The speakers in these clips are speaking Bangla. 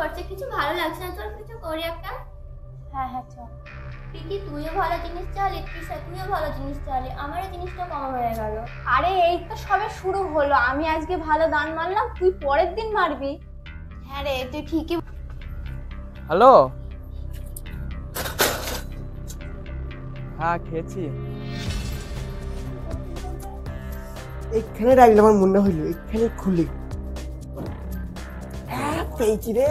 করছে, কিছু ভালো লাগছে না, চল কিছু করি একটা। হ্যাঁ হ্যাঁ চল। পিকি তুইও ভালো জিনিস চালি, তৃষা তুইও ভালো জিনিস চালি, আমার এই জিনিসটা কম হয়ে গেল। আরে এই তো সবে শুরু হলো, আমি আজকে ভালো দান মারলাম, তুই পরের দিন মারবি। হ্যাঁ রে, তুই ঠিকই। হ্যালো। হ্যাঁ খেয়েছি। এখানে রাখলে আমার মনে হইলো এখানে খুলি। হ্যাঁ পেয়েছি রে।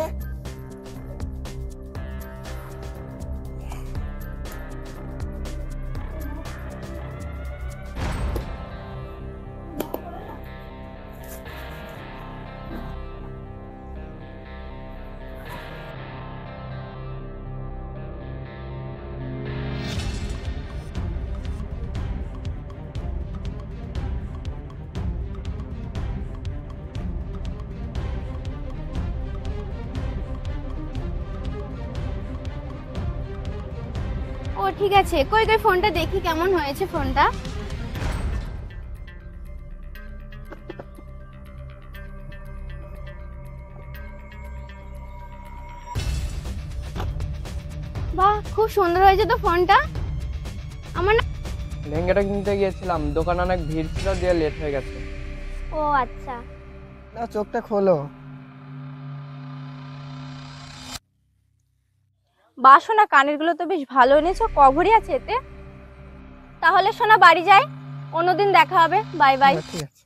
ও ঠিক আছে, কই কই ফোনটা দেখি কেমন হয়েছে ফোনটা। বাহ, খুব সুন্দর হয়েছে তো ফোনটা। আমার না। লেহেঙ্গাটা কিনতে গিয়েছিলাম, দোকানে অনেক ভিড় ছিল, দিয়ে লেট হয়ে গেছে। ও আচ্ছা। না চোখটা খোলো। বাসনা কানের গুলো তো বেশ ভালো এনেছো, কভারই আছে এতে। তাহলে সোনা বাড়ি যাই, অন্যদিন দেখা হবে, বাই বাই। ঠিক আছে।